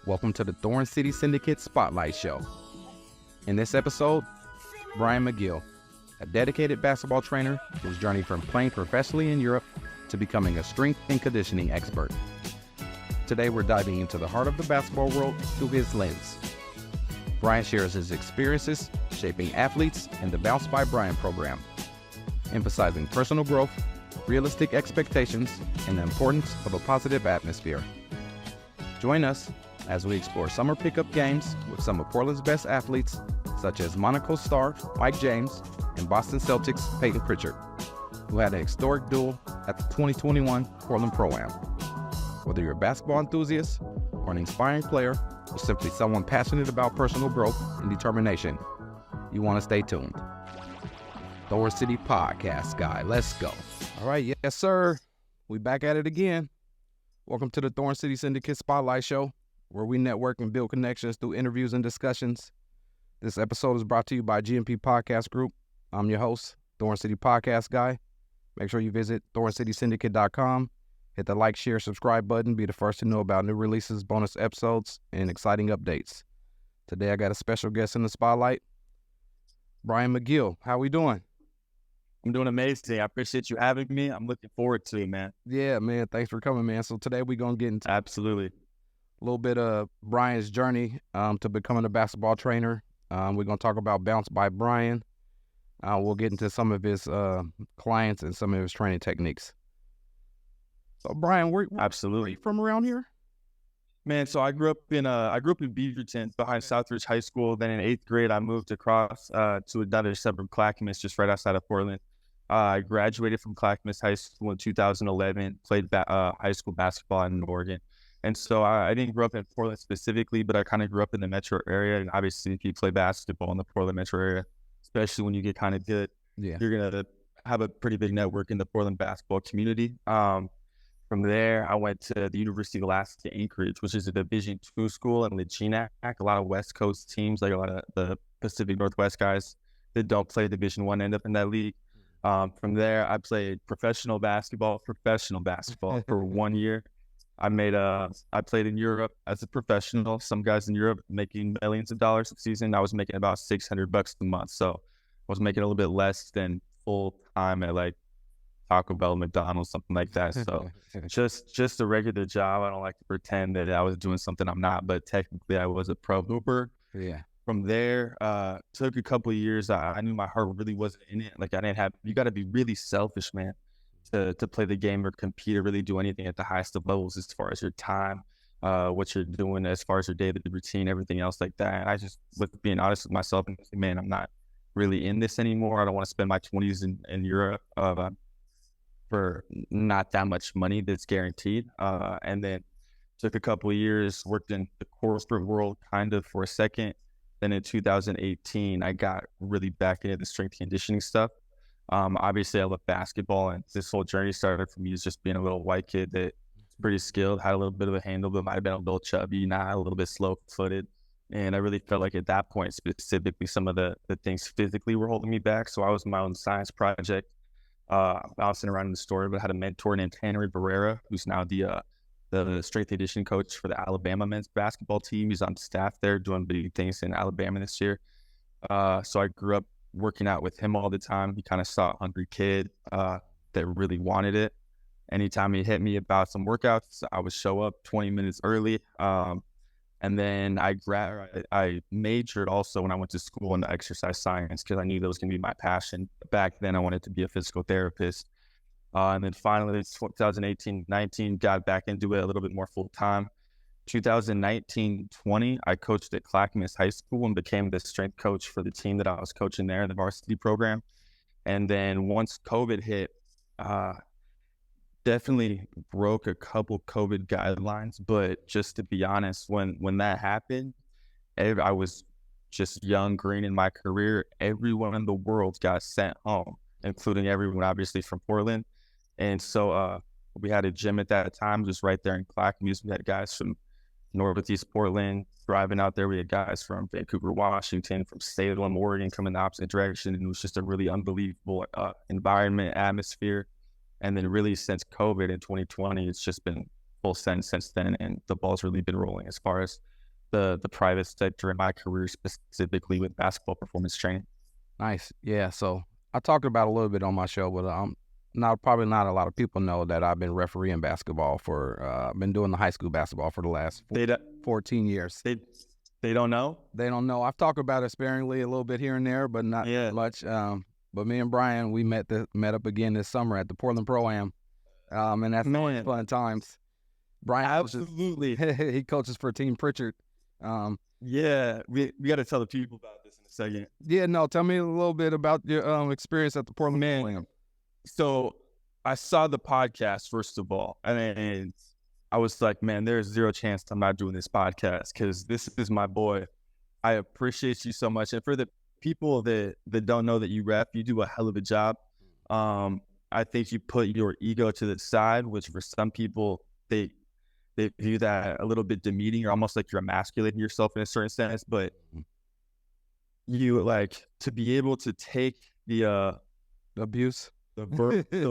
Welcome to the Thorn City Syndicate Spotlight Show. In this episode, Brian McGill, a dedicated basketball trainer who's journeyed from playing professionally in Europe to becoming a strength and conditioning expert. Today, we're diving into the heart of the basketball world through his lens. Brian shares his experiences shaping athletes in the Bounce by Brian program, emphasizing personal growth, realistic expectations, and the importance of a positive atmosphere. Join us as we explore summer pickup games with some of Portland's best athletes, such as Monaco star Mike James and Boston Celtics Peyton Pritchard, who had an historic duel at the 2021 Portland Pro-Am. Whether you're a basketball enthusiast or an inspiring player or simply someone passionate about personal growth and determination, you want to stay tuned. Thorn City Podcast, guy. Let's go. All right. Yes, sir. We back at it again. Welcome to the Thorn City Syndicate Spotlight Show, where we network and build connections through interviews and discussions. This episode is brought to you by GMP Podcast Group. I'm your host, Thorn City Podcast Guy. Make sure you visit thorncitysyndicate.com. Hit the like, share, subscribe button. Be the first to know about new releases, bonus episodes, and exciting updates. Today, I got a special guest in the spotlight, Brian McGill. How we doing? I'm doing amazing. I appreciate you having me. I'm looking forward to it, man. Yeah, man. Thanks for coming, man. So today, we're going to get into Absolutely. a little bit of Brian's journey to becoming a basketball trainer. We're going to talk about Bounce by Brian. We'll get into some of his clients and some of his training techniques. So, Brian, where Absolutely. are you from around here? Man, so I grew up in Beaverton behind Southridge High School. Then in 8th grade, I moved across to another suburb, Clackamas, just right outside of Portland. I graduated from Clackamas High School in 2011, played high school basketball in Oregon. And so I didn't grow up in Portland specifically, but I kind of grew up in the metro area. And obviously, if you play basketball in the Portland metro area, especially when you get kind of good, you're going to have a pretty big network in the Portland basketball community. From there, I went to the University of Alaska Anchorage, which is a Division II school in Laginac. A lot of West Coast teams, like a lot of the Pacific Northwest guys that don't play Division I end up in that league. From there, I played professional basketball for 1 year. I played in Europe as a professional. Some guys in Europe making millions of dollars a season. I was making about $600 a month. So I was making a little bit less than full time at like Taco Bell, McDonald's, something like that. So just a regular job. I don't like to pretend that I was doing something I'm not, but technically I was a pro hooper. Yeah. From there, took a couple of years. I knew my heart really wasn't in it. Like you got to be really selfish, man, to play the game or compete or really do anything at the highest of levels as far as your time, what you're doing as far as your daily routine, everything else like that. And I just, with being honest with myself, and saying, man, I'm not really in this anymore. I don't want to spend my 20s in Europe for not that much money that's guaranteed. And then took a couple of years, worked in the corporate world kind of for a second. Then in 2018, I got really back into the strength conditioning stuff. Obviously, I love basketball, and this whole journey started for me as just being a little white kid that's pretty skilled, had a little bit of a handle, but might have been a little chubby, not a little bit slow-footed. And I really felt like at that point, specifically, some of the things physically were holding me back. So I was in my own science project, bouncing around in the story, but I had a mentor named Henry Barrera, who's now the strength conditioning coach for the Alabama men's basketball team. He's on staff there doing big things in Alabama this year. So I grew up working out with him all the time. He kind of saw a hungry kid that really wanted it. Anytime he hit me about some workouts, I would show up 20 minutes early. And then I majored also when I went to school in exercise science because I knew that was going to be my passion. Back then, I wanted to be a physical therapist. And then finally, 2018-19, got back into it a little bit more full-time. 2019-20, I coached at Clackamas High School and became the strength coach for the team that I was coaching there, the varsity program. And then once COVID hit, definitely broke a couple COVID guidelines. But just to be honest, when that happened, I was just young, green in my career. Everyone in the world got sent home, including everyone obviously from Portland. And so we had a gym at that time, just right there in Clackamas. We had guys from Northeast Portland driving out there. We had guys from Vancouver, Washington, from Salem, Oregon, coming the opposite direction. And it was just a really unbelievable environment, atmosphere. And then really since COVID in 2020, it's just been full send since then. And the ball's really been rolling as far as the private sector in my career, specifically with basketball performance training. Nice. Yeah. So I talked about a little bit on my show, but probably not a lot of people know that I've been refereeing basketball for. I've been doing the high school basketball for the last 14 years. They don't know. They don't know. I've talked about it sparingly a little bit here and there, but not much. But me and Brian, we met up again this summer at the Portland Pro-Am, and that's fun times. Brian, absolutely, he coaches for Team Pritchard. Yeah, we got to tell the people about this in a second. Yeah, no, tell me a little bit about your experience at the Portland Pro-Am. So I saw the podcast first of all, and I was like, man, there's zero chance I'm not doing this podcast because this is my boy. I appreciate you so much, and for the people that don't know that you ref, you do a hell of a job. I think you put your ego to the side, which for some people they view that a little bit demeaning or almost like you're emasculating yourself in a certain sense. But you like to be able to take the abuse, the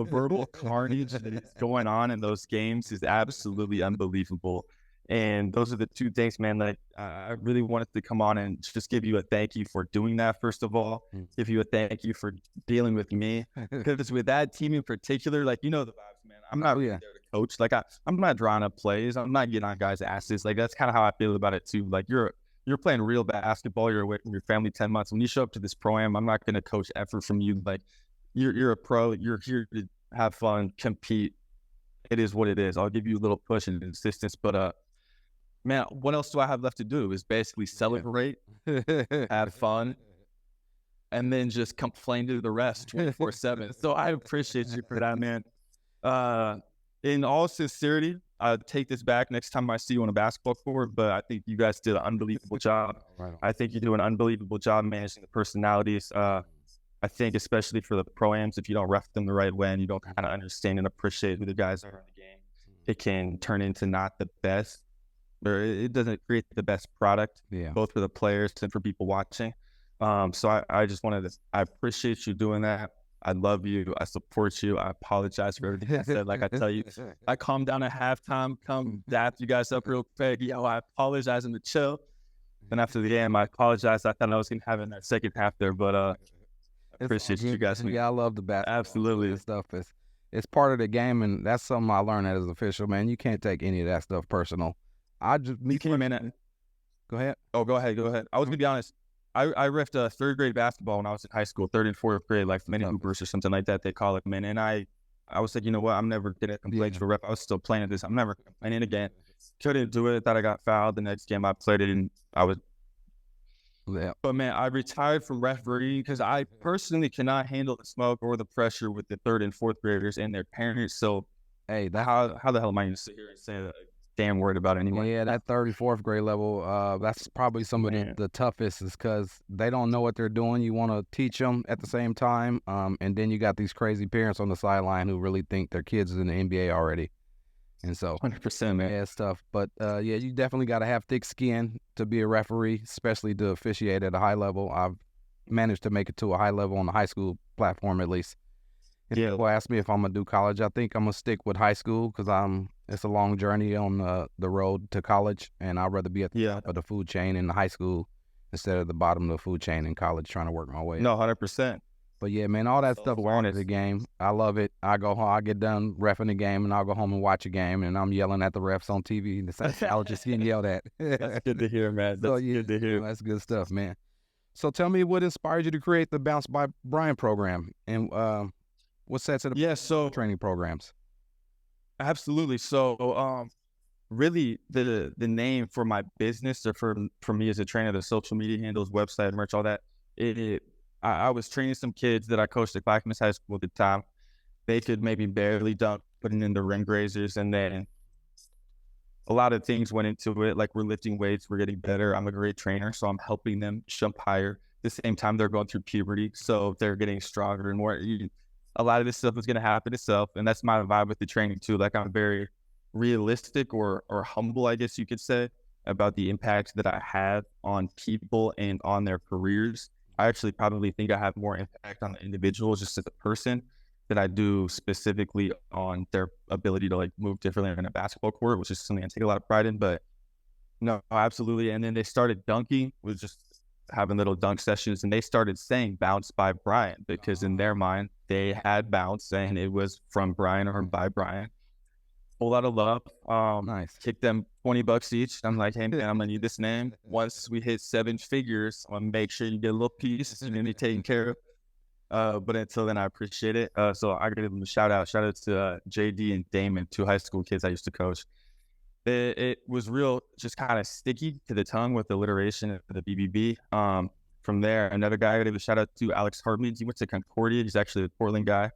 verbal carnage that is going on in those games is absolutely unbelievable. And those are the two things, man, that I really wanted to come on and just give you a thank you for doing that, first of all. Give you a thank you for dealing with me. Because with that team in particular, like, you know the vibes, man. I'm not really there to coach. Like, I'm not drawing up plays. I'm not getting on guys' asses. Like, that's kind of how I feel about it, too. Like, you're playing real basketball. You're away from your family 10 months. When you show up to this pro-am, I'm not going to coach effort from you. Like, you're a pro. You're here to have fun, compete. It is what it is. I'll give you a little push and insistence, but man, what else do I have left to do? Is basically celebrate, have fun, and then just complain to the rest 24/7. So I appreciate you for that, man. In all sincerity, I'll take this back next time I see you on a basketball court, but I think you guys did an unbelievable job. I think you do an unbelievable job managing the personalities. I think especially for the pro-ams, if you don't ref them the right way and you don't kind of understand and appreciate who the guys are in the game, it can turn into not the best, or it doesn't create the best product, both for the players and for people watching. So I just wanted to, I appreciate you doing that. I love you. I support you. I apologize for everything I said. Like I tell you, I calmed down at halftime, come dap you guys up real quick. Yo, I apologize in the chill. Then after the game, I apologized. I thought I was going to have it in that second half there, but I appreciate you guys. Yeah, I love the basketball. Absolutely. That stuff it's part of the game, and that's something I learned as an official, man. You can't take any of that stuff personal. You came in. Go ahead. Oh, go ahead. I was going to be honest. I reffed third grade basketball when I was in high school, third and fourth grade, like mini hoopers or something like that, they call it, man. And I was like, you know what? I'm never going to complain to a ref. I was still playing at this. I'm never complaining again. Couldn't do it. Thought I got fouled. The next game I played it, and I was. Yeah. But, man, I retired from refereeing because I personally cannot handle the smoke or the pressure with the third and fourth graders and their parents. So, hey, how the hell am I going to sit here and say that? Damn worried about it anyway. Yeah, that third and fourth grade level, that's probably some of the toughest, is because they don't know what they're doing. You want to teach them at the same time, and then you got these crazy parents on the sideline who really think their kids is in the NBA already. And so 100%, man. Yeah, it's tough. But yeah, you definitely got to have thick skin to be a referee, especially to officiate at a high level. I've managed to make it to a high level on the high school platform at least. If people ask me if I'm going to do college, I think I'm going to stick with high school because it's a long journey on the road to college, and I'd rather be at the top of the food chain in the high school instead of the bottom of the food chain in college trying to work my way. No, 100%. But yeah, man, all that stuff around the game, I love it. I go home, I get done reffing the game, and I'll go home and watch a game, and I'm yelling at the refs on TV. I was just getting yelled at. That's good to hear, man. That's good to hear. That's good stuff, man. So tell me, what inspired you to create the Bounce by Brian program, and what sets it up training programs? Absolutely. So really the name for my business, or for me as a trainer, the social media handles, website, merch, all that, I was training some kids that I coached at Clackamas High School at the time. They could maybe barely dunk, putting in the ring grazers, and then a lot of things went into it. Like, we're lifting weights, we're getting better. I'm a great trainer, so I'm helping them jump higher. At the same time, they're going through puberty, so they're getting stronger and more. A lot of this stuff is going to happen itself, and that's my vibe with the training too. Like, I'm very realistic or humble, I guess you could say, about the impact that I have on people and on their careers. I actually probably think I have more impact on the individual just as a person than I do specifically on their ability to like move differently in a basketball court, which is something I take a lot of pride in. But No, absolutely. And then they started dunking, was just having little dunk sessions, and they started saying bounce by Brian because in their mind they had bounce and it was from Brian or by Brian. Whole lot of love. Nice. Kick them $20 each. I'm like, hey man, I'm gonna need this name. Once we hit 7 figures, I'm gonna make sure you get a little piece and then be taken care of. But until then, I appreciate it. So I gotta give them a shout out. Shout out to JD and Damon, 2 high school kids I used to coach. It was real, just kind of sticky to the tongue with the alliteration of the BBB. From there, another guy I gotta give a shout out to, Alex Hartman. He went to Concordia. He's actually a Portland guy,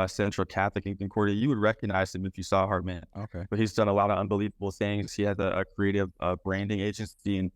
Central Catholic in Concordia. You would recognize him if you saw Hartman. Okay. But he's done a lot of unbelievable things. He has a creative branding agency, and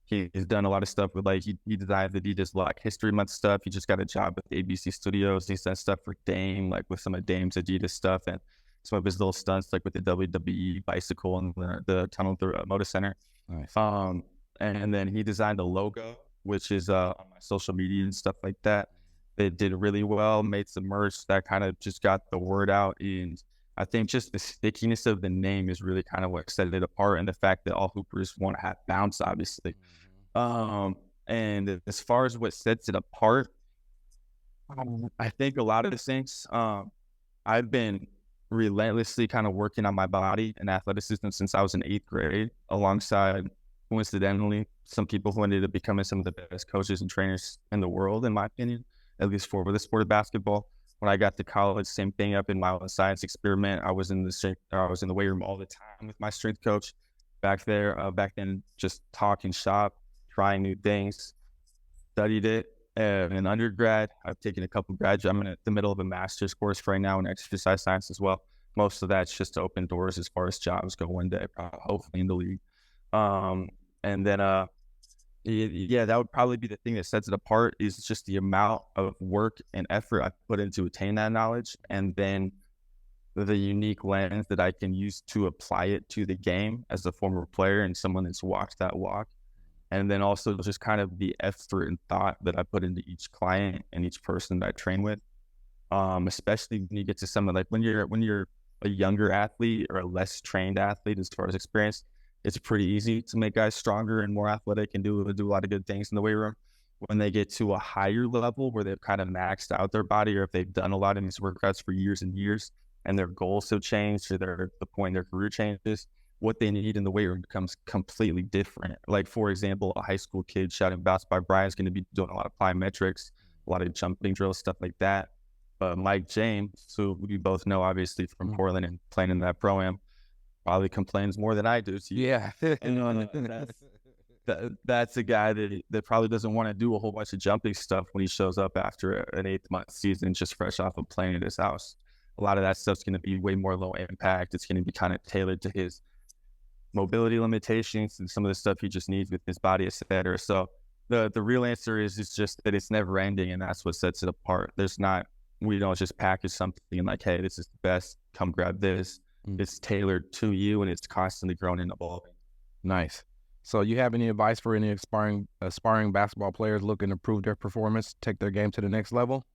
he's done a lot of stuff with, like, he designed the Adidas Black History Month stuff. He just got a job with ABC Studios. He's done stuff for Dame, like with some of Dame's Adidas stuff, and some of his little stunts, like with the WWE bicycle and the tunnel through Motor Center. Nice. And then he designed a logo, which is on my social media and stuff like that. They did really well, made some merch that kind of just got the word out. And I think just the stickiness of the name is really kind of what set it apart, and the fact that all hoopers want to have bounce, obviously. And as far as what sets it apart, I think a lot of the things, I've been relentlessly kind of working on my body and athleticism since I was in 8th grade, alongside, coincidentally, some people who ended up becoming some of the best coaches and trainers in the world, in my opinion, at least for the sport of basketball. When I got to college, same thing up in my own science experiment. I was in the weight room all the time with my strength coach back then, just talking shop, trying new things, studied it. In undergrad, I've taken a couple graduate. I'm in the middle of a master's course right now in exercise science as well. Most of that's just to open doors as far as jobs go one day, hopefully in the league. And then, yeah, that would probably be the thing that sets it apart, is just the amount of work and effort I put in to attain that knowledge, and then the unique lens that I can use to apply it to the game as a former player and someone that's walked that walk. And then also just kind of the effort and thought that I put into each client and each person that I train with. Especially when you get to something like when you're a younger athlete or a less trained athlete as far as experience, it's pretty easy to make guys stronger and more athletic and do a lot of good things in the weight room. When they get to a higher level where they've kind of maxed out their body, or if they've done a lot of these workouts for years and years and their goals have changed, or the point their career changes, what they need in the weight room becomes completely different. Like, for example, a high school kid shouting bounce by Brian is going to be doing a lot of plyometrics, a lot of jumping drills, stuff like that. But Mike James, who we both know obviously from Portland and playing in that pro-am, probably complains more than I do. So Yeah. that's a guy that probably doesn't want to do a whole bunch of jumping stuff when he shows up after an 8th-month season, just fresh off of playing at his house. A lot of that stuff's going to be way more low impact. It's going to be kind of tailored to his mobility limitations and some of the stuff he just needs with his body, et cetera. So the real answer is just that it's never ending, and that's what sets it apart. We don't just package something and like, hey, this is the best, come grab this. It's tailored to you, and it's constantly growing and evolving. Nice. So you have any advice for any aspiring basketball players looking to improve their performance, take their game to the next level?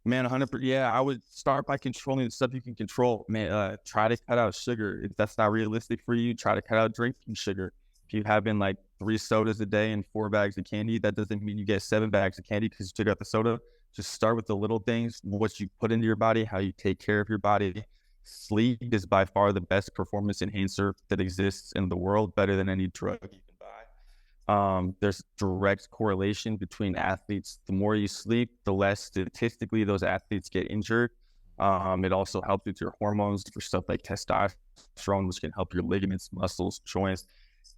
Man, 100%. Yeah, I would start by controlling the stuff you can control. Man, try to cut out sugar. If that's not realistic for you, try to cut out drinking sugar. If you have been like 3 sodas a day and 4 bags of candy, that doesn't mean you get 7 bags of candy because you took out the soda. Just start with the little things, what you put into your body, how you take care of your body. Sleep is by far the best performance enhancer that exists in the world, better than any drug you can buy. There's direct correlation between athletes. The more you sleep, the less statistically those athletes get injured. It also helps with your hormones for stuff like testosterone, which can help your ligaments, muscles, joints.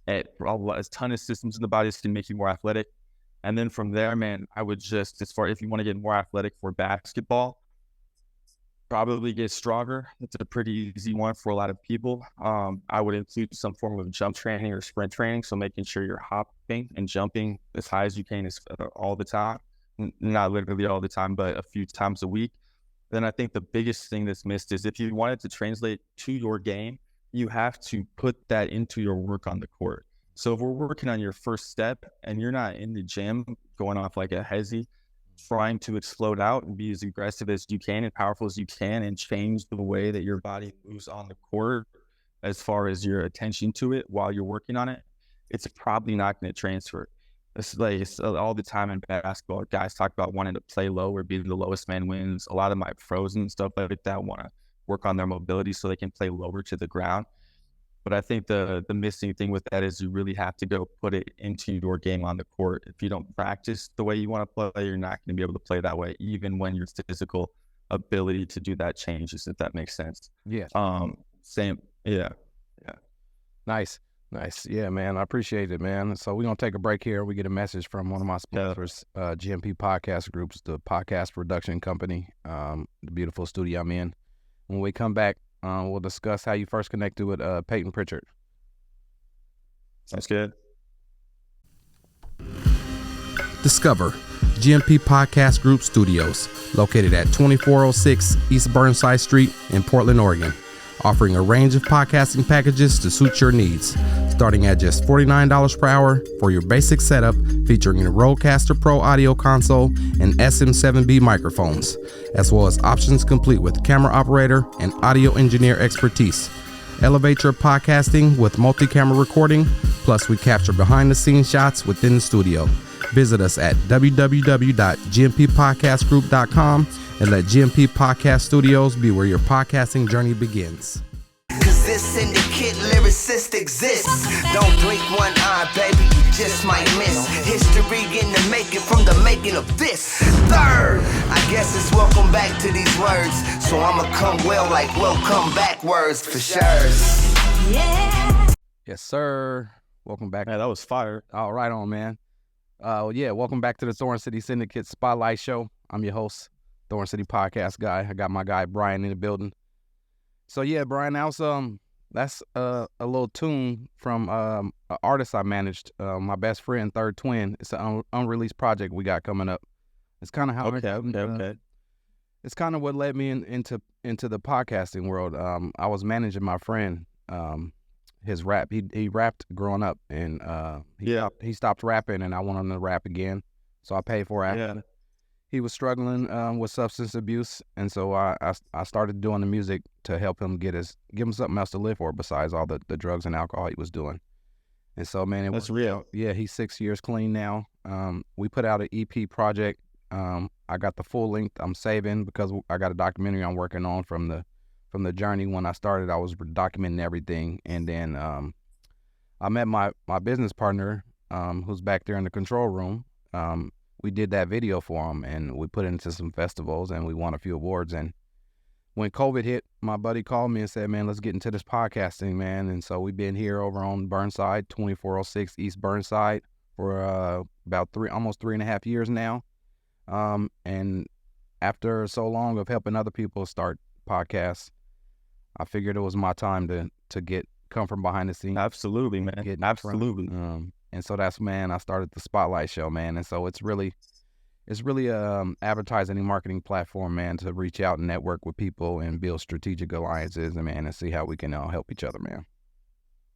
A ton of systems in the body can make you more athletic. And then from there, man, I would just, if you want to get more athletic for basketball, probably get stronger. It's a pretty easy one for a lot of people. I would include some form of jump training or sprint training. So making sure you're hopping and jumping as high as you can all the time. Not literally all the time, but a few times a week. Then I think the biggest thing that's missed is if you want it to translate to your game, you have to put that into your work on the court. So if we're working on your first step and you're not in the gym going off like a hezzy, trying to explode out and be as aggressive as you can and powerful as you can and change the way that your body moves on the court, as far as your attention to it while you're working on it, it's probably not going to transfer. It's all the time in basketball. Guys talk about wanting to play low or being the lowest man wins. A lot of my pros and stuff like that want to work on their mobility so they can play lower to the ground. But I think the missing thing with that is you really have to go put it into your game on the court. If you don't practice the way you want to play, you're not going to be able to play that way, even when your physical ability to do that changes, if that makes sense. Yeah. Same. Yeah. Nice. Yeah, man. I appreciate it, man. So we're going to take a break here. We get a message from one of my sponsors, GMP Podcast Groups, the podcast production company, the beautiful studio I'm in. When we come back, we'll discuss how you first connected with Peyton Pritchard. Sounds good. Discover GMP Podcast Group Studios, located at 2406 East Burnside Street in Portland, Oregon, offering a range of podcasting packages to suit your needs, starting at just $49 per hour for your basic setup, featuring a Rodecaster Pro audio console and SM7B microphones, as well as options complete with camera operator and audio engineer expertise. Elevate your podcasting with multi-camera recording, plus we capture behind-the-scenes shots within the studio. Visit us at www.gmpodcastgroup.com and let GMP Podcast Studios be where your podcasting journey begins. Cause this syndicate lyricist exists. Don't blink one eye, baby, you just might miss history in the making from the making of this. Third, I guess it's welcome back to these words. So I'ma come well like welcome back words for sure. Yeah. Yes, sir. Welcome back. Man, that was fire. All right on, man. Welcome back to the Thorn City Syndicate Spotlight Show. I'm your host, Thorn City Podcast guy. I got my guy Brian in the building. So yeah, Brian, that's a little tune from an artist I managed, my best friend, Third Twin. It's an unreleased project we got coming up. It's kind of how okay. It's kind of what led me into the podcasting world. I was managing my friend, his rap. He rapped growing up, and he stopped rapping, and I went on to rap again. So I paid for it. Yeah. He was struggling with substance abuse, and so I started doing the music to help him give him something else to live for besides all the drugs and alcohol he was doing. And so, man, that's real. Yeah, he's 6 years clean now. We put out an EP project. I got the full length I'm saving because I got a documentary I'm working on from the journey. When I started, I was documenting everything, and then I met my business partner, who's back there in the control room. We did that video for him, and we put it into some festivals, and we won a few awards. And when COVID hit, my buddy called me and said, man, let's get into this podcasting, man. And so we've been here over on Burnside, 2406 East Burnside, for about almost 3.5 years now. And after so long of helping other people start podcasts, I figured it was my time to come from behind the scenes. Absolutely, man. Absolutely. And so I started the Spotlight Show, man. And so it's really advertising and marketing platform, man, to reach out and network with people and build strategic alliances, and see how we can all help each other, man.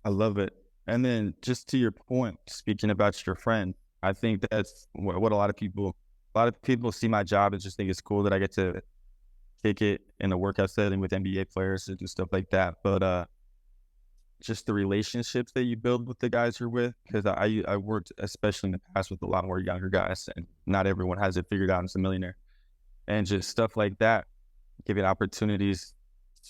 I love it. And then just to your point, speaking about your friend, I think that's what a lot of people see my job and just think it's cool that I get to kick it in a workout setting with NBA players and do stuff like that. But just the relationships that you build with the guys you're with, because I worked, especially in the past, with a lot more younger guys, and not everyone has it figured out and is a millionaire. And just stuff like that, giving opportunities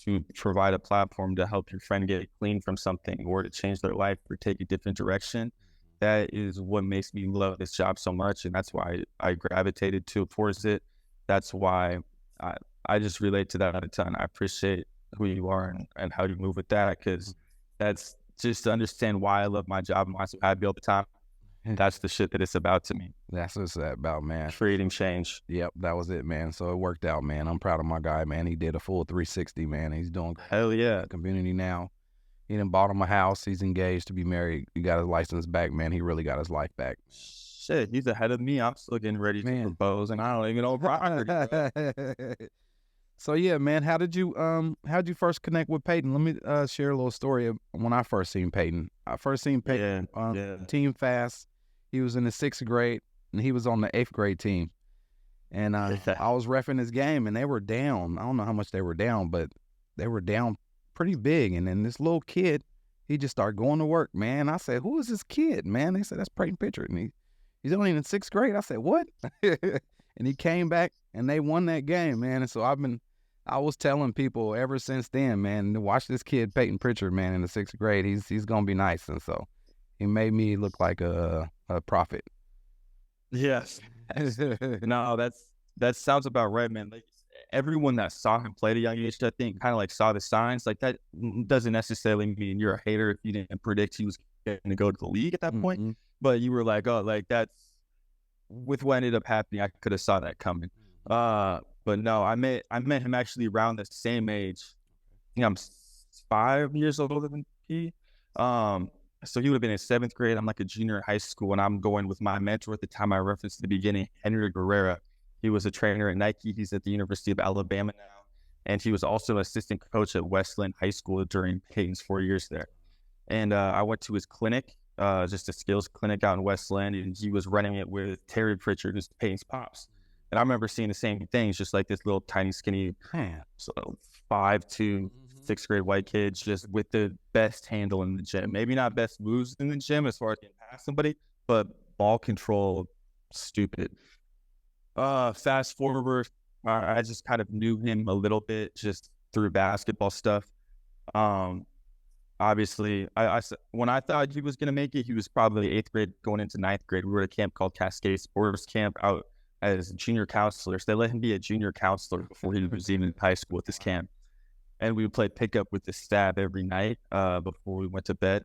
to provide a platform to help your friend get clean from something or to change their life or take a different direction. That is what makes me love this job so much, and that's why I gravitated towards it. That's why I just relate to that a ton. I appreciate who you are and how you move with that, because that's just to understand why I love my job and why I'm so happy all the time. And that's the shit that it's about to me. That's what it's about, man. Creating change. Yep, that was it, man. So it worked out, man. I'm proud of my guy, man. He did a full 360, man. He's doing great. Hell yeah. In the community now. He done bought him a house. He's engaged to be married. He got his license back, man. He really got his life back. Shit, he's ahead of me. I'm still getting ready to propose, and I don't even know. So yeah, man, how'd you first connect with Peyton? Let me share a little story of when I first seen Peyton. I first seen Peyton on Team Fast. He was in the 6th grade, and he was on the 8th grade team. And I was reffing his game, and they were down. I don't know how much they were down, but they were down pretty big. And then this little kid, he just started going to work, man. I said, who is this kid, man? They said, that's Peyton Pritchard. And he's only in the 6th grade. I said, what? And he came back and they won that game, man. And so I was telling people ever since then, man, to watch this kid, Peyton Pritchard, man, in the 6th grade. He's going to be nice. And so he made me look like a prophet. Yes. No, that sounds about right, man. Like everyone that saw him play at a young age, I think, kind of like saw the signs. Like that doesn't necessarily mean you're a hater if you didn't predict he was going to go to the league at that point. But you were like, oh, like that's with what ended up happening. I could have saw that coming. But no, I met him actually around the same age. I'm 5 years older than he. So he would have been in 7th grade. I'm like a junior in high school, and I'm going with my mentor at the time I referenced at the beginning, Henry Guerrera. He was a trainer at Nike. He's at the University of Alabama now. And he was also an assistant coach at Westland High School during Peyton's 4 years there. And I went to his clinic, just a skills clinic out in Westland, and he was running it with Terry Pritchard, who's Peyton's pops. And I remember seeing the same things, just like this little tiny skinny, so 5'2", 6th grade white kid, just with the best handle in the gym. Maybe not best moves in the gym as far as getting past somebody, but ball control, stupid. Fast forward, I just kind of knew him a little bit just through basketball stuff. Obviously, when I thought he was going to make it, he was probably 8th grade going into 9th grade. We were at a camp called Cascade Sports Camp out as junior counselors. They let him be a junior counselor before he was even in high school at this camp. And we would play pickup with the staff every night before we went to bed.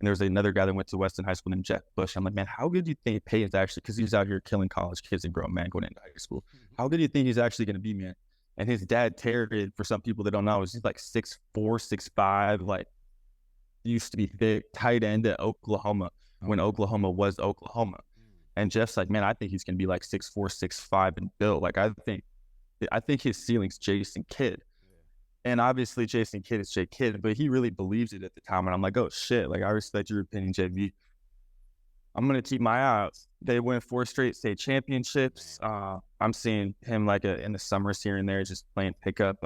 And there was another guy that went to Weston High School named Jeff Bush. I'm like, man, how good do you think Peyton's actually, because he's out here killing college kids and grown men going into high school. How good do you think he's actually going to be, man? And his dad, Terry, for some people that don't know, he's like 6'4", 6'5", like used to be big, tight end at Oklahoma when Oklahoma was Oklahoma. And Jeff's like, man, I think he's going to be like 6'4", 6'5", and built. Like, I think his ceiling's Jason Kidd. And obviously Jason Kidd is Jay Kidd, but he really believes it at the time. And I'm like, oh shit, like I respect your opinion, JV. I'm going to keep my eye out. They win 4 straight state championships. I'm seeing him like in the summers here and there, just playing pickup.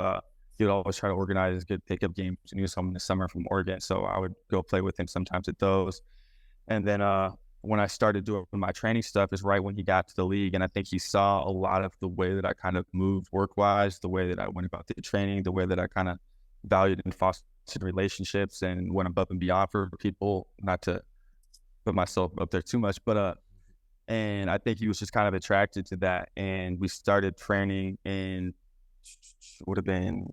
He would always try to organize good pickup games. And he was home in the summer from Oregon. So I would go play with him sometimes at those. And then when I started doing my training stuff is right when he got to the league. And I think he saw a lot of the way that I kind of moved work-wise, the way that I went about the training, the way that I kind of valued and fostered relationships and went above and beyond for people, not to put myself up there too much. But and I think he was just kind of attracted to that. And we started training in, would have been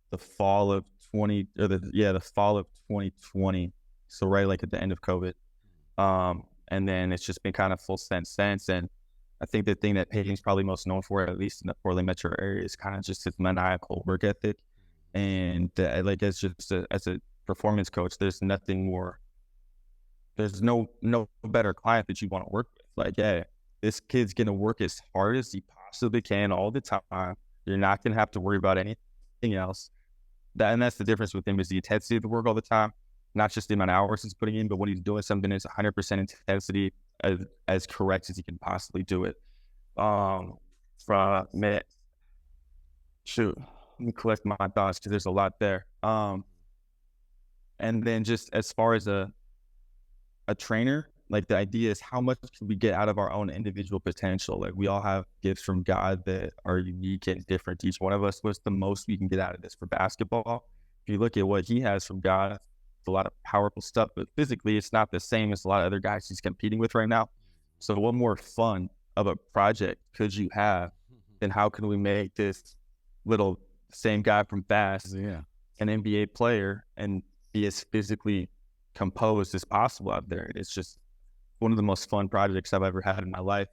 the fall of 2020. So right like at the end of COVID. And then it's just been kind of full since. And I think the thing that Peyton's probably most known for, at least in the Portland metro area, is kind of just his maniacal work ethic. And like as a performance coach, there's nothing more. There's no better client that you want to work with. Like, yeah, this kid's gonna work as hard as he possibly can all the time. You're not gonna have to worry about anything else. And that's the difference with him, is the intensity of the work all the time. Not just the amount of hours he's putting in, but when he's doing something, it's 100% intensity, as correct as he can possibly do it. Let me collect my thoughts because there's a lot there. And then just as far as a trainer, like the idea is how much can we get out of our own individual potential? Like we all have gifts from God that are unique and different to each one of us. What's the most we can get out of this? For basketball, if you look at what he has from God, a lot of powerful stuff, but physically it's not the same as a lot of other guys he's competing with right now. So what more fun of a project could you have than how can we make this little same guy from Fast an NBA player and be as physically composed as possible out there? It's just one of the most fun projects I've ever had in my life.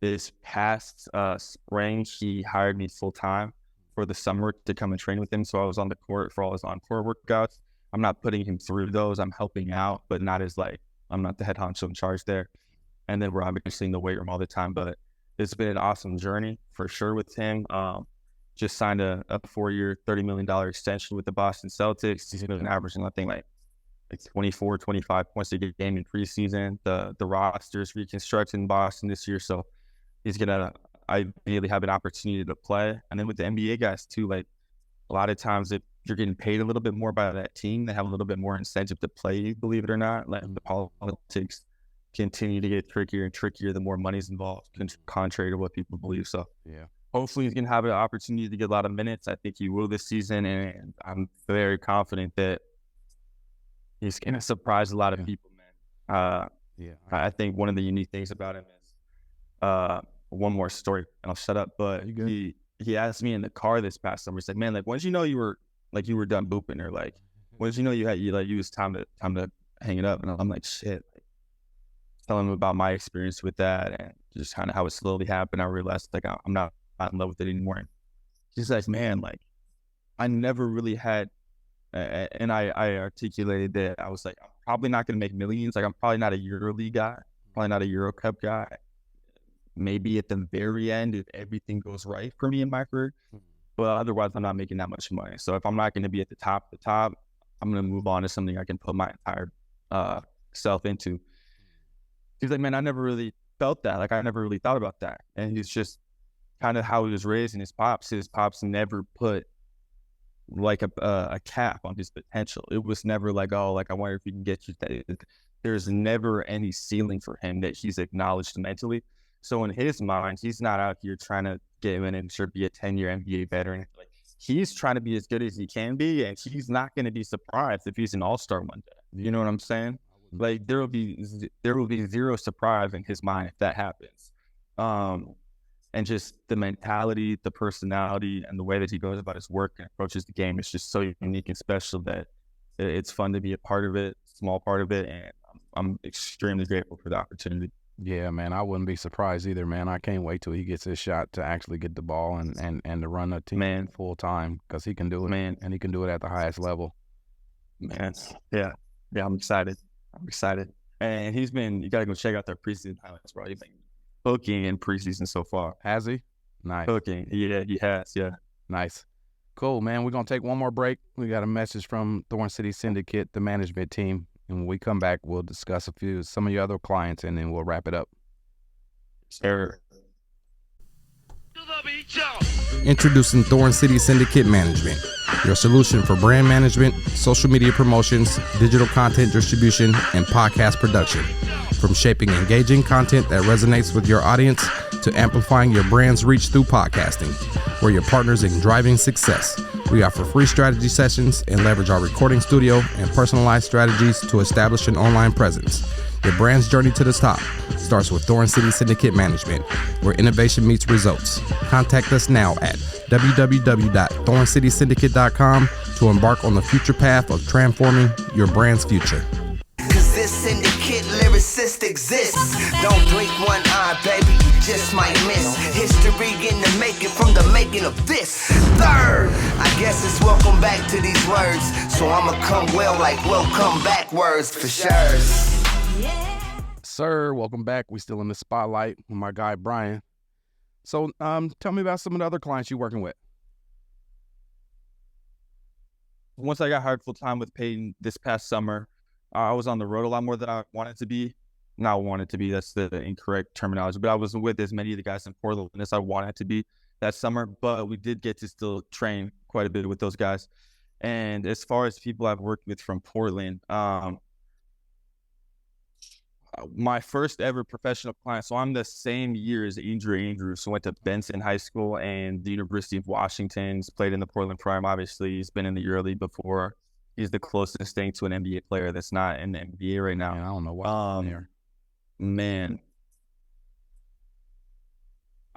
This past spring, he hired me full time for the summer to come and train with him. So I was on the court for all his on-court workouts. I'm not putting him through those. I'm helping out, but not as like, I'm not the head honcho in charge there. And then we're obviously in the weight room all the time, but it's been an awesome journey for sure with him. Just signed a 4-year, $30 million extension with the Boston Celtics. He's been averaging, I think, like 24, 25 points a game in preseason. The roster's reconstructed in Boston this year, so he's going to ideally have an opportunity to play. And then with the NBA guys too, like lot of times if you're getting paid a little bit more by that team, they have a little bit more incentive to play you, believe it or not. Like the politics continue to get trickier and trickier the more money's involved, contrary to what people believe. So Yeah. hopefully he's going to have an opportunity to get a lot of minutes. I think he will this season, and I'm very confident that he's going to surprise a lot of people, man. I think one of the unique things about him is one more story, and I'll shut up. But he asked me in the car this past summer. He said, "Man, like, when did you know you were done hooping, or like, when did you know you was time to hang it up?" And I'm like, "Shit." Telling him about my experience with that and just kind of how it slowly happened. I realized like I'm not in love with it anymore. And he's like, "Man, like, I never really had," and I articulated that I was like, "I'm probably not going to make millions. Like, I'm probably not a EuroLeague guy, probably not a Euro Cup guy. Maybe at the very end, if everything goes right for me in my career, but otherwise, I'm not making that much money. So if I'm not going to be at the top, I'm going to move on to something I can put my entire self into." He's like, "Man, I never really felt that. Like, I never really thought about that." And he's just kind of how he was raised. And his pops never put like a cap on his potential. It was never like, "Oh, like, I wonder if he can get you that." There's never any ceiling for him that he's acknowledged mentally. So in his mind, he's not out here trying to get in and sure be a 10-year NBA veteran. Like, he's trying to be as good as he can be, and he's not going to be surprised if he's an all-star one day. You know what I'm saying? Like, there will be zero surprise in his mind if that happens. And just the mentality, the personality, and the way that he goes about his work and approaches the game is just so unique and special that it's fun to be a part of it, small part of it, and I'm extremely grateful for the opportunity. Yeah, man, I wouldn't be surprised either, man. I can't wait till he gets his shot to actually get the ball and to run a team full time, because he can do it, man, and he can do it at the highest level. Man, yeah, I'm excited. And you got to go check out their preseason highlights, bro. He's been cooking in preseason so far. Has he? Nice. Cooking, yeah, he has, yeah. Nice. Cool, man. We're going to take one more break. We got a message from Thorn City Syndicate, the management team. And when we come back, we'll discuss some of your other clients, and then we'll wrap it up. Sure. Introducing Thorn City Syndicate Management, your solution for brand management, social media promotions, digital content distribution, and podcast production. From shaping engaging content that resonates with your audience to amplifying your brand's reach through podcasting, we're your partners in driving success. We offer free strategy sessions and leverage our recording studio and personalized strategies to establish an online presence. Your brand's journey to the top starts with Thorn City Syndicate Management, where innovation meets results. Contact us now at www.thorncitysyndicate.com to embark on the future path of transforming your brand's future. Cause this syndicate lyricist exists. Don't blink one eye, baby, you just might miss. History in the making from the making of this. Third, I guess it's welcome back to these words. So I'ma come well like welcome backwards for sure. Sir, welcome back. We still in the spotlight with my guy Brian. So tell me about some of the other clients you're working with. Once I got hired full time with Peyton this past summer, I was on the road a lot more than I wanted to be. Not wanted to be, that's the incorrect terminology, but I wasn't with as many of the guys in Portland as I wanted to be that summer, but we did get to still train quite a bit with those guys. And as far as people I've worked with from Portland, my first ever professional client, so I'm the same year as Andrews, who went to Benson High School and the University of Washington. He's played in the Portland Prime, obviously. He's been in the EuroLeague before. He's the closest thing to an NBA player that's not in the NBA right now. Man, I don't know why. Man,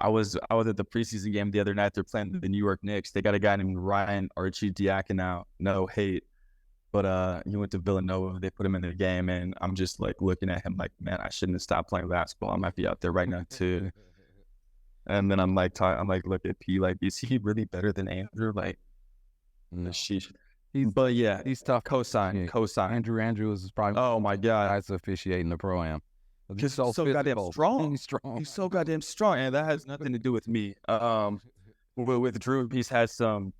I was at the preseason game the other night. They're playing the New York Knicks. They got a guy named Ryan Arcidiacono. No hate. But he went to Villanova. They put him in the game, and I'm just like looking at him like, man, I shouldn't have stopped playing basketball. I might be out there right now too. And then I'm like, look at P, like, is he really better than Andrew? Like, no. Sheesh. But yeah, he's tough. Cosign. Andrews is probably oh my god, guys officiating the pro-am. He's so goddamn strong. He's so goddamn strong, and that has nothing to do with me. With Drew, he's had some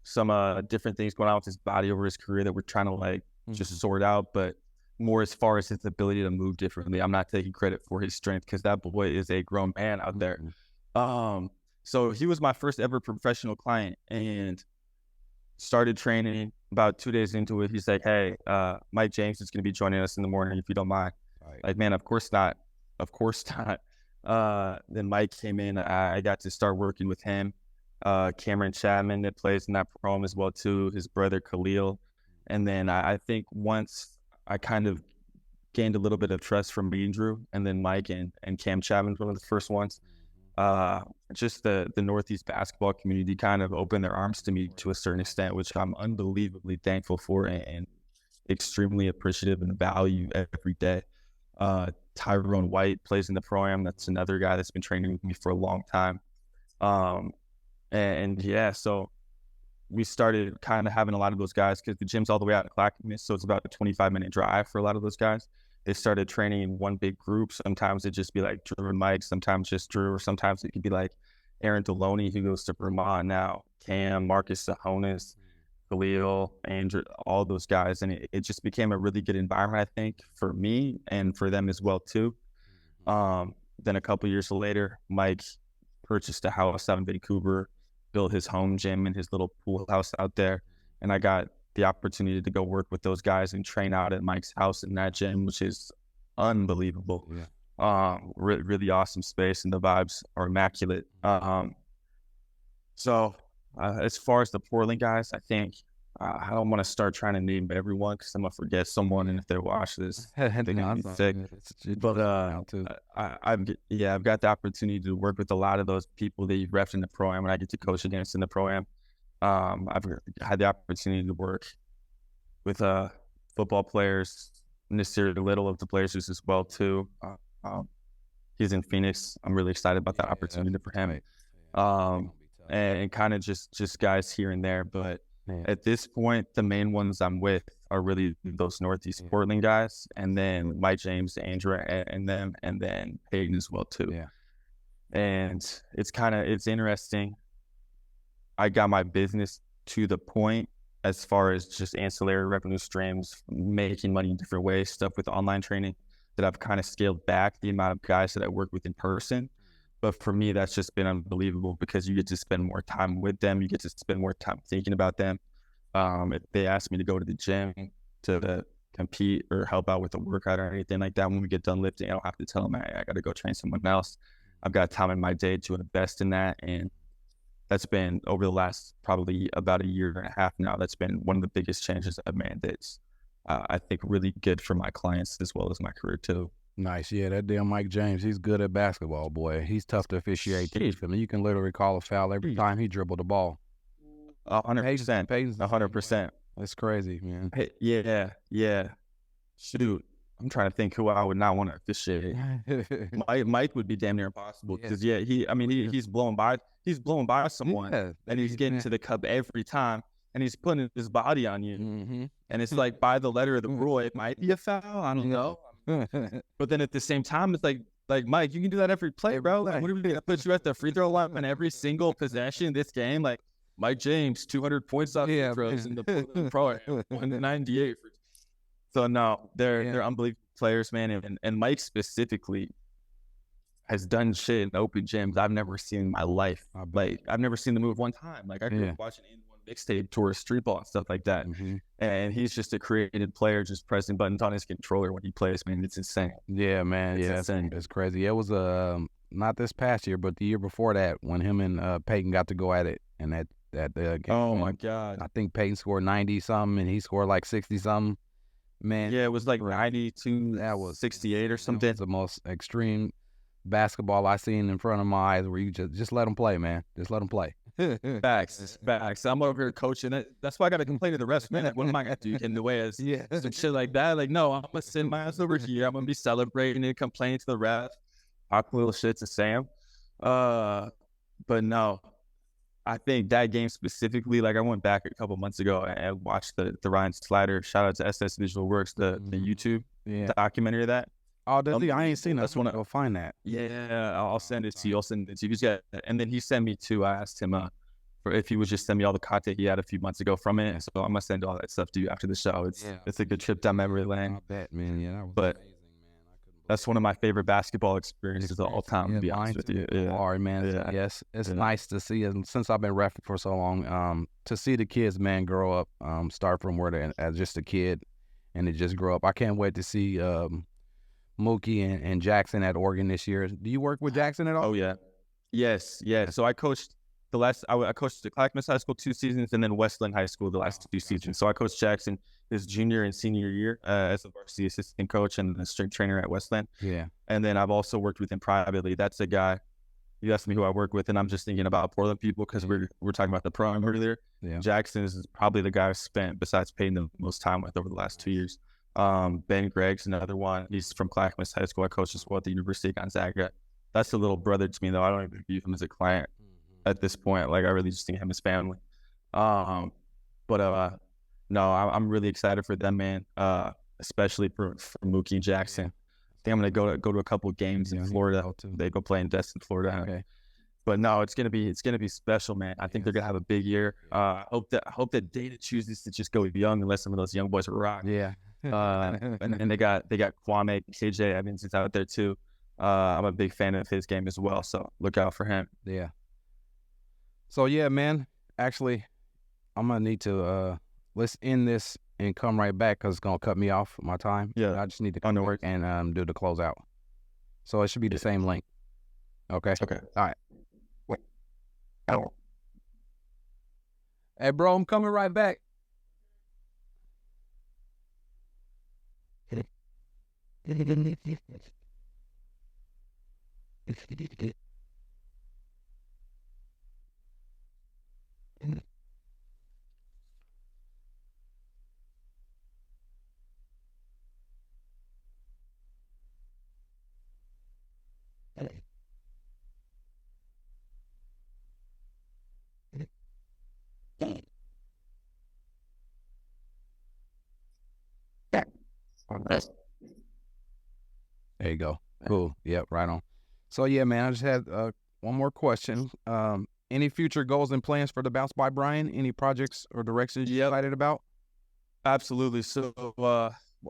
different things going on with his body over his career that we're trying to like just sort out, but more as far as his ability to move differently. I'm not taking credit for his strength because that boy is a grown man out there. So he was my first ever professional client, and started training. About 2 days into it, he's like, "Hey, Mike James is going to be joining us in the morning if you don't mind." Right. Like, man, of course not. Then Mike came in. I got to start working with him. Cameron Chapman that plays in that program as well too. His brother Khalil, and then I think once I kind of gained a little bit of trust from Andrew, and then Mike and Cam Chapman, one of the first ones. Just the Northeast basketball community kind of opened their arms to me to a certain extent, which I'm unbelievably thankful for and extremely appreciative and value every day. Tyrone White plays in the pro-am. That's another guy that's been training with me for a long time. And yeah, so we started kind of having a lot of those guys because the gym's all the way out in Clackamas, so it's about a 25-minute drive for a lot of those guys. They started training in one big group. Sometimes it'd just be like Drew and Mike, sometimes just Drew, or sometimes it could be like Aaron Deloney, who goes to Vermont now, Cam, Marcus Sahonis, Khalil, Andrew, all those guys. And it just became a really good environment, I think, for me and for them as well, too. Then a couple years later, Mike purchased a house out in Vancouver, built his home gym and his little pool house out there. And I got the opportunity to go work with those guys and train out at Mike's house in that gym, which is unbelievable. Yeah. Really awesome space, and the vibes are immaculate. So as far as the Portland guys, I think I don't want to start trying to name everyone because I'm gonna forget someone, and if they watch this, they're gonna be sick. But I've got the opportunity to work with a lot of those people that you've repped in the pro-am, and I get to coach against in the pro-am. I've had the opportunity to work with football players, Nasir Little of the Blazers as well too. He's in Phoenix. I'm really excited about that opportunity for him. And kind of just guys here and there. But at this point, the main ones I'm with are really those Northeast Portland guys, and then Mike James, Andrew, and them, and then Peyton as well too. Yeah. And it's interesting. I got my business to the point as far as just ancillary revenue streams, making money in different ways, stuff with online training, that I've kind of scaled back the amount of guys that I work with in person. But for me, that's just been unbelievable because you get to spend more time with them. You get to spend more time thinking about them. If they ask me to go to the gym to compete or help out with a workout or anything like that, when we get done lifting, I don't have to tell them, I got to go train someone else. I've got time in my day to invest in that. And that's been over the last probably about a year and a half now. That's been one of the biggest changes I've made. That's, I think, really good for my clients as well as my career too. Nice. Yeah, that damn Mike James, he's good at basketball, boy. He's tough to officiate. I mean, you can literally call a foul every time he dribbled the ball. 100%. 100%. That's crazy, man. Yeah. Shoot. I'm trying to think who I would not want to officiate. Mike would be damn near impossible because he's blowing by someone and he's getting to the cup every time and he's putting his body on you. Mm-hmm. And it's like, by the letter of the rule, it might be a foul. I don't know. But then at the same time, it's like Mike, you can do that every play, bro. Like, what are we gonna put you at the free throw line on every single possession this game? Like Mike James, 200 points off free throws in the pro, 198. So no, they're unbelievable players, man. And Mike specifically has done shit in open gyms I've never seen in my life. Like, I've never seen the move one time. Like, I grew up watching mixtape tour, street ball and stuff like that. Mm-hmm. And he's just a creative player, just pressing buttons on his controller when he plays, man. It's insane. Yeah, man. It's insane. It's crazy. It was not this past year, but the year before that, when him and Peyton got to go at it, and that game. Oh my God! I think Peyton scored 90 something, and he scored like 60 something. Man, yeah, it was like 92. That was 68 or something. It's the most extreme basketball I seen in front of my eyes, where you just let them play, man. Just let them play. Facts. I'm over here coaching it. That's why I got to complain to the refs, man. What am I going to do in the way of some shit like that? Like, no, I'm going to send my ass over here. I'm going to be celebrating and complaining to the refs. Talk little shit to Sam. But no, I think that game specifically, like, I went back a couple months ago and watched the Ryan Slider. Shout out to SS Visual Works, the YouTube documentary of that. Oh, does he? I ain't seen that. I just want to go find that. Yeah, I'll send it to you. And then he sent me to, I asked him for if he would just send me all the content he had a few months ago from it. So I'm going to send all that stuff to you after the show. It's a good trip down memory lane. I bet, man. Yeah, that was amazing, man. I couldn't that's one of my favorite basketball experiences of all time, to be honest with you. Yeah. All right, man. Yeah. Yes, it's nice to see, and since I've been reffing for so long, to see the kids, man, grow up, start from where they're as just a kid, and to just grow up. I can't wait to see Mookie and Jackson at Oregon this year. Do you work with Jackson at all? Oh yeah, yes. So I coached I coached the Clackamas High School 2 seasons, and then Westland High School the last 2 seasons. So I coached Jackson his junior and senior year as a varsity assistant coach and a strength trainer at Westland. Yeah. And then I've also worked with him privately. That's a guy. You asked me who I work with, and I'm just thinking about Portland people because we're talking about the program earlier. Yeah. Jackson is probably the guy I've spent, besides Peyton, the most time with over the last 2 years. Ben Gregg's another one. He's from Clackamas High School. I coached as well at the University of Gonzaga. That's a little brother to me, though. I don't even view him as a client at this point. Like, I really just think him as family. No, I'm really excited for them, man. Especially for Mookie and Jackson. I think I'm gonna go to a couple of games in Florida. They go play in Destin, Florida. Okay. But no, it's gonna be special, man. I think they're gonna have a big year. Hope that Data chooses to just go young and let some of those young boys rock. Yeah. And they got Kwame, KJ Evans is out there too. I'm a big fan of his game as well, so look out for him. Yeah. So yeah, man. Actually, I'm gonna need to let's end this and come right back because it's gonna cut me off my time. Yeah. I just need to come back and do the closeout. So it should be the same link. Okay. Okay. All right. Wait. Oh. Hey, bro, I'm coming right back. There you go. Cool. Yep, right on. So yeah, man, I just had one more question. Any future goals and plans for the Bounce by Brian? Any projects or directions you're excited about? Absolutely. So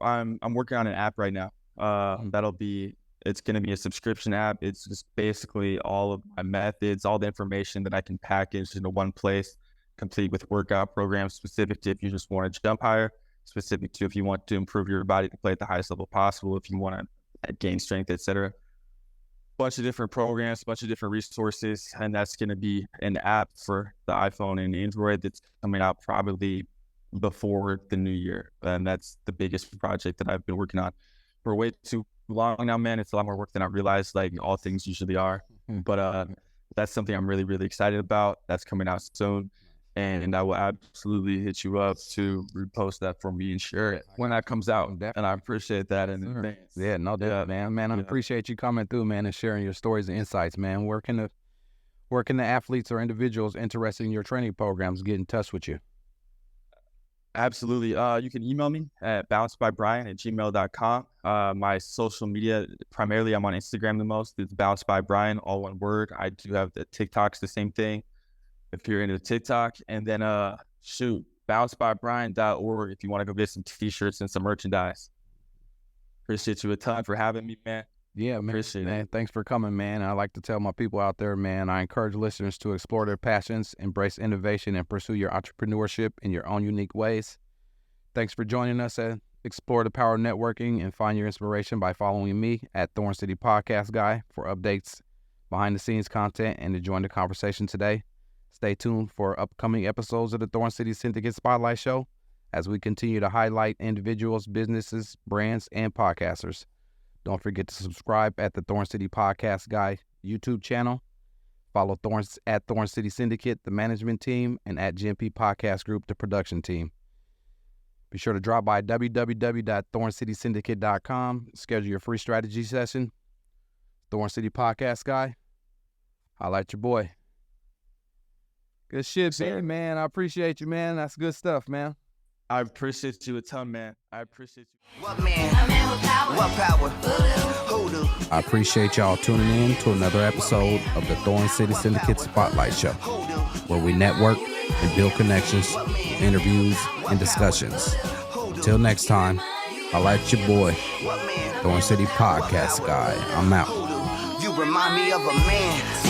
I'm working on an app right now. It's going to be a subscription app. It's just basically all of my methods, all the information that I can package into one place, complete with workout programs specific to if you just want to jump higher, specific to if you want to improve your body to play at the highest level possible, if you want to gain strength, etc. Bunch of different programs, bunch of different resources, and that's going to be an app for the iPhone and Android that's coming out probably before the new year. And that's the biggest project that I've been working on for way too long now, man. It's a lot more work than I realized, like all things usually are. But that's something I'm really, really excited about. That's coming out soon. And I will absolutely hit you up to repost that for me and share it when that comes out. And I appreciate that in advance. Yeah, no doubt, man. Man, I appreciate you coming through, man, and sharing your stories and insights, man. Where can the athletes or individuals interested in your training programs get in touch with you? Absolutely. You can email me at bouncebybrian@gmail.com. My social media, primarily I'm on Instagram the most. It's bouncebybrian, all one word. I do have the TikToks, the same thing, if you're into TikTok. And then bouncebybrian.org if you want to go get some t-shirts and some merchandise. Appreciate you a ton for having me, man. Yeah, man. Thanks for coming, man. I like to tell my people out there, man, I encourage listeners to explore their passions, embrace innovation, and pursue your entrepreneurship in your own unique ways. Thanks for joining us at Explore the Power of Networking, and find your inspiration by following me at Thorn City Podcast Guy for updates, behind the scenes content, and to join the conversation today. Stay tuned for upcoming episodes of the Thorn City Syndicate Spotlight Show as we continue to highlight individuals, businesses, brands, and podcasters. Don't forget to subscribe at the Thorn City Podcast Guy YouTube channel. Follow at Thorn City Syndicate, the management team, and at GMP Podcast Group, the production team. Be sure to drop by www.thorncitysyndicate.com. Schedule your free strategy session. Thorn City Podcast Guy. Holla at your boy. Good shit, man. I appreciate you, man. That's good stuff, man. I appreciate you a ton, man. I appreciate you. What man? A man with power. What power? Hoodoo. I appreciate y'all tuning in to another episode of the Thorn City Syndicate Spotlight Show, where we network and build connections, interviews, and discussions. Until next time, I like your boy. What man? Thorn City Podcast Guy. I'm out. You remind me of a man